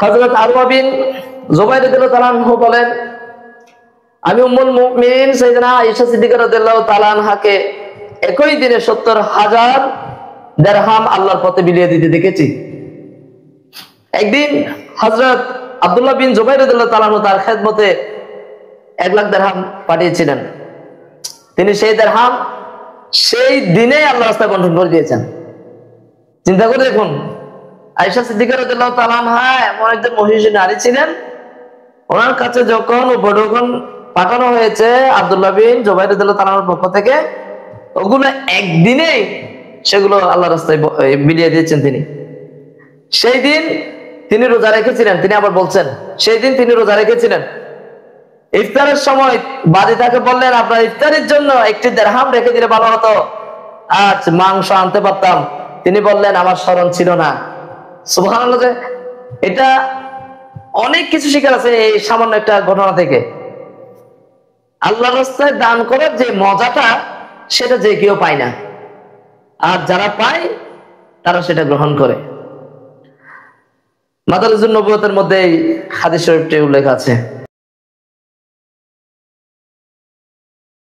হযরত আরওয়া বিন যুবাইর রাদিয়াল্লাহু তাআলা আনহু বলেন, আমি উম্মুল মুমিনিন সাইয়েদানা আয়েশা সিদ্দিকা রাদিয়াল্লাহু তাআলা আনহাকে একই দিনে ৭০,০০০ দিরহাম আল্লাহর পথে বিলিয়ে দিতে দেখেছি। একদিন হযরত আব্দুল্লাহ বিন যুবাইর রাদিয়াল্লাহু তাআলা আনহু তার খেদমতে ১,০০,০০০ দিরহাম পাঠিয়েছিলেন। তিনি সেই দিরহাম সেই দিনে আল্লাহর রাস্তায় বন্টন করে দিয়েছেন। চিন্তা করে দেখুন, আয়েশা সিদ্দিকা রাদিয়াল্লাহু তাআলা আনহা এমন একজন মহিষী নারী ছিলেন, ওনার কাছে যখন উপঢৌকন পাঠানো হয়েছে আব্দুল্লাহ বিন যুবাইর রাদিয়াল্লাহু তাআলা আনহুর পক্ষ থেকে, ওগুলো একদিনেই সেগুলো আল্লাহর রাস্তায় বিলিয়ে দিয়েছেন তিনি। সেই দিন তিনি রোজা রেখেছিলেন। তিনি আবার বলছেন সেই দিন তিনি রোজা রেখেছিলেন। ইফতারের সময় বাদী তাকে বললেন, আপনার ইফতারের জন্য একটি দিরহাম রেখে দিলে ভালো হতো, আজ মাংস আনতে পারতাম। তিনি বললেন, আমার স্মরণ ছিল না। সুবহানাল্লাহ। এটা অনেক কিছু শিখার আছে এই সামান্য একটা ঘটনা থেকে। আল্লাহর রাস্তায় দান করার যে মজাটা, সেটা যে কেউ পায় না, আর যারা পায় তারা সেটা গ্রহণ করে। মাদারিজুন নবুওয়াতের মধ্যে হাদিস শরীফটি উল্লেখ আছে।